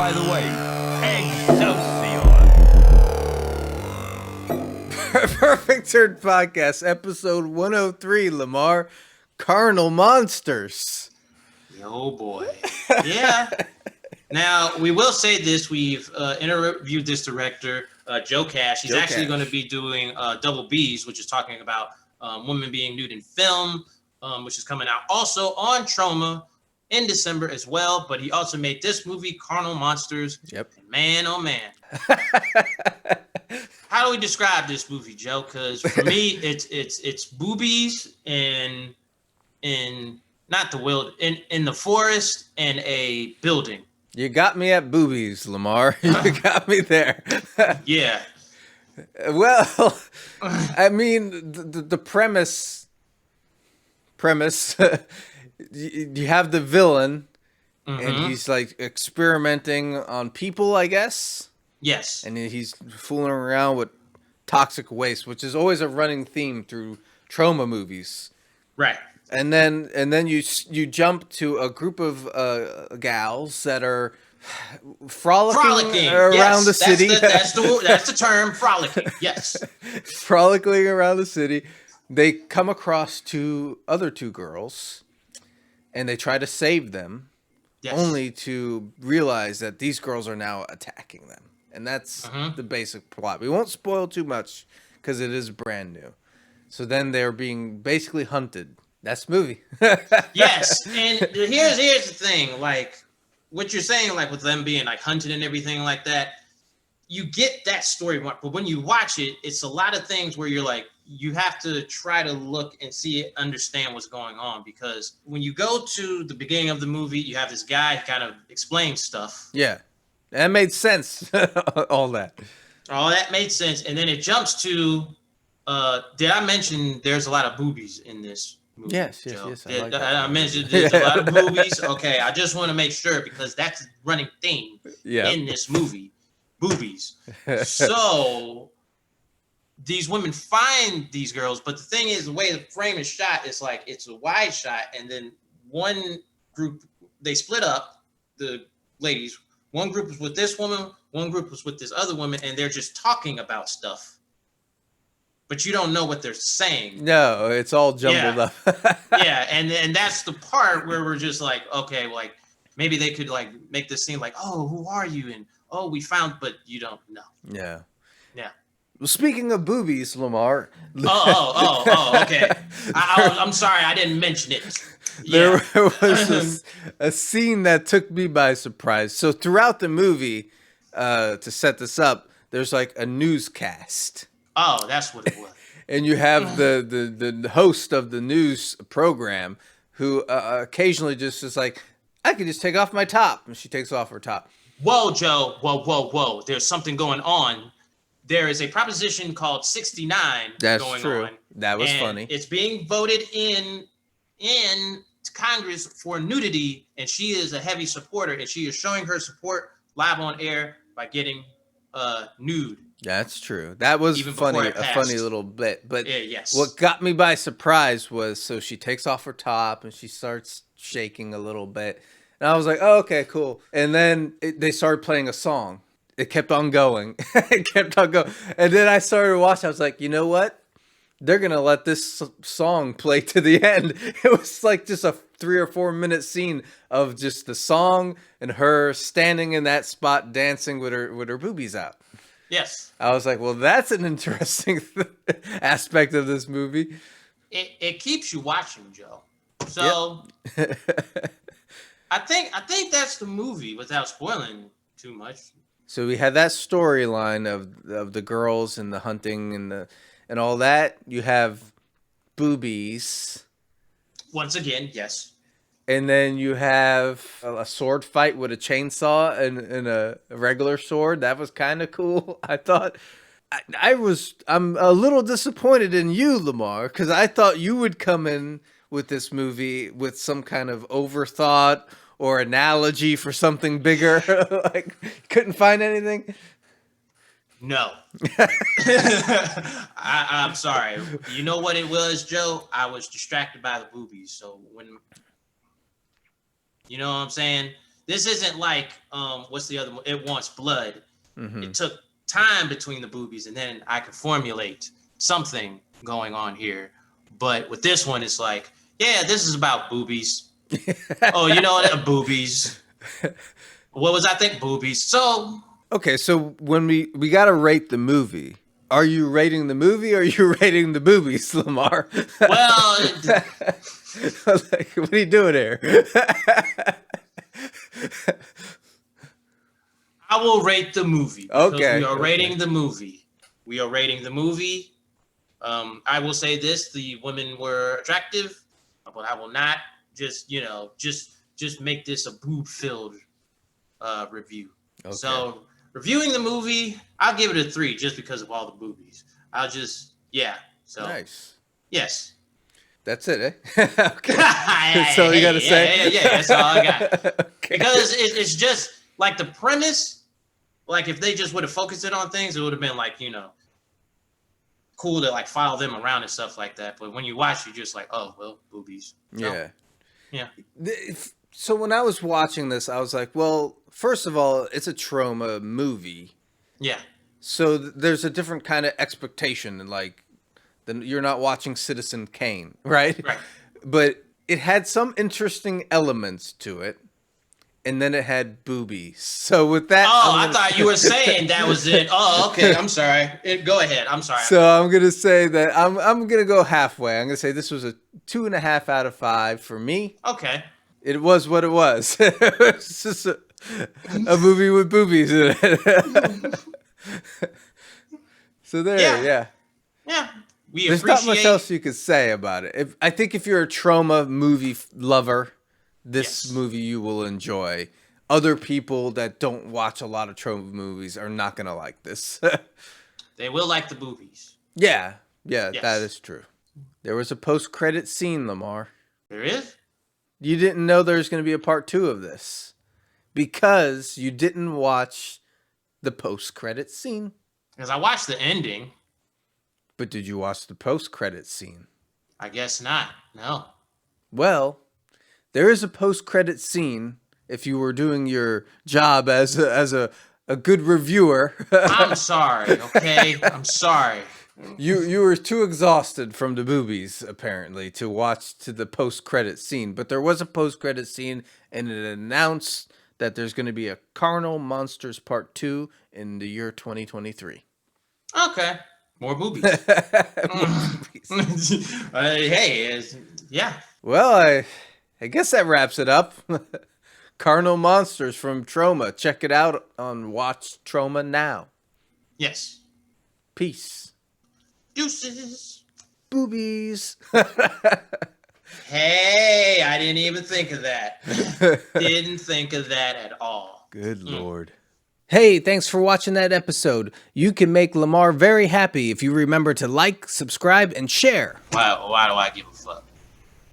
by the way, Excelsior. Perfect Turd Podcast, episode 103, Lamar, Carnal Monsters. Oh boy. Yeah. Now, we will say this. We've interviewed this director, Joe Cash. He's actually going to be doing Double B's, which is talking about women being nude in film, which is coming out also on Troma in December as well. But he also made this movie, Carnal Monsters. Yep. And man, oh man. How do we describe this movie, Joe? Because for me, it's boobies in not the wild in the forest and a building. You got me at boobies, Lamar. You got me there. Yeah. Well, I mean, the premise, you have the villain, and he's like experimenting on people, I guess. Yes. And he's fooling around with toxic waste, which is always a running theme through Troma movies. Right. And then you jump to a group of gals that are frolicking around the city. That's the term, frolicking. Yes. Frolicking around the city. They come across other two girls, and they try to save them, only to realize that these girls are now attacking them. And that's the basic plot. We won't spoil too much because it is brand new. So then they're being basically hunted. That's the movie. Yes, and here's the thing, like what you're saying, like with them being like hunted and everything like that, you get that story, but when you watch it, it's a lot of things where you're like, you have to try to look and see it, understand what's going on, because when you go to the beginning of the movie, you have this guy who kind of explains stuff. Yeah, that made sense. All that made sense, and then it jumps to, did I mention there's a lot of boobies in this movie? Yes. I mentioned there's a lot of boobies. Okay, I just want to make sure because that's a running theme in this movie, boobies. So these women find these girls, but the thing is, the way the frame is shot is like it's a wide shot, and then one group, they split up, the ladies. One group was with this woman, one group was with this other woman, and they're just talking about stuff. But you don't know what they're saying. No, it's all jumbled up. Yeah, and that's the part where we're just like, okay, like maybe they could like make this seem like, oh, who are you? And oh, we found, but you don't know. Yeah. Yeah. Well, speaking of boobies, Lamar. Okay. I'm sorry, I didn't mention it. Yeah. There was a scene that took me by surprise. So throughout the movie, to set this up, there's like a newscast. Oh, that's what it was. And you have the host of the news program who occasionally just is like, I could just take off my top. And she takes off her top. Whoa, Joe. Whoa. There's something going on. There is a proposition called 69 that's going true. on. That was funny. It's being voted in Congress for nudity, and she is a heavy supporter, and she is showing her support live on air by getting nude. That's true. That was even funny, a funny little bit. But yes. What got me by surprise was, so she takes off her top and she starts shaking a little bit. And I was like, oh, okay, cool. And then they started playing a song. It kept on going. It kept on going. And then I started watching. I was like, you know what? They're going to let this song play to the end. It was like just a 3 or 4 minute scene of just the song and her standing in that spot dancing with her boobies out. Yes. I was like, well, that's an interesting aspect of this movie. It keeps you watching, Joe. So yep. I think that's the movie without spoiling too much. So we had that storyline of the girls and the hunting and all that. You have boobies. Once again, yes. And then you have a sword fight with a chainsaw and a regular sword. That was kind of cool, I thought. I'm a little disappointed in you, Lamar, because I thought you would come in with this movie with some kind of overthought or analogy for something bigger. Like, couldn't find anything? No. I'm sorry. You know what it was, Joe? I was distracted by the boobies. So when, you know what I'm saying? This isn't like what's the other one? It Wants Blood. Mm-hmm. It took time between the boobies, and then I could formulate something going on here. But with this one, it's like, yeah, this is about boobies. Oh, you know what? Boobies. What was I think? Boobies. So okay, so when we got to rate the movie, are you rating the movie or are you rating the boobies, Lamar? Well, like, what are you doing here? I will rate the movie. Okay. We are rating the movie. We are rating the movie. I will say this: the women were attractive, but I will not just make this a boob-filled review. Okay. So reviewing the movie, I'll give it a 3 just because of all the boobies. So nice. Yes. That's it, eh? Okay. That's all you got to say? Yeah, that's all I got. Okay. Because it's just like the premise, like if they just would have focused it on things, it would have been like, cool to like follow them around and stuff like that. But when you watch, you're just like, oh, well, boobies. So, yeah. So when I was watching this, I was like, well, first of all, it's a Troma movie. Yeah. So there's a different kind of expectation, and like, then you're not watching Citizen Kane, right? Right. But it had some interesting elements to it, and then it had boobies. So with that, I thought you were saying that was it. Oh, okay. I'm sorry. Go ahead. I'm sorry. So I'm gonna say that I'm gonna go halfway. I'm gonna say this was a 2.5 out of 5 for me. Okay. It was what it was. It's just a movie with boobies in it. So there, yeah. There's not much else you could say about it. I think if you're a Troma movie lover, this movie you will enjoy. Other people that don't watch a lot of Troma movies are not gonna like this. They will like the boobies. Yeah, that is true. There was a post-credit scene, Lamar. There is? You didn't know there was going to be a part 2 of this because you didn't watch the post-credit scene. Because I watched the ending. But did you watch the post-credit scene? I guess not. No. Well, there is a post-credit scene if you were doing your job as a good reviewer. I'm sorry, okay? I'm sorry. You were too exhausted from the boobies, apparently, to watch to the post-credit scene. But there was a post-credit scene, and it announced that there's going to be a Carnal Monsters Part 2 in the year 2023. Okay. More boobies. Yeah. Well, I guess that wraps it up. Carnal Monsters from Troma. Check it out on Watch Troma now. Yes. Peace. Deuces. Boobies. Hey, I didn't even think of that. Didn't think of that at all. Good Lord. Hey, thanks for watching that episode. You can make Lamar very happy if you remember to like, subscribe, and share. Why do I give a fuck?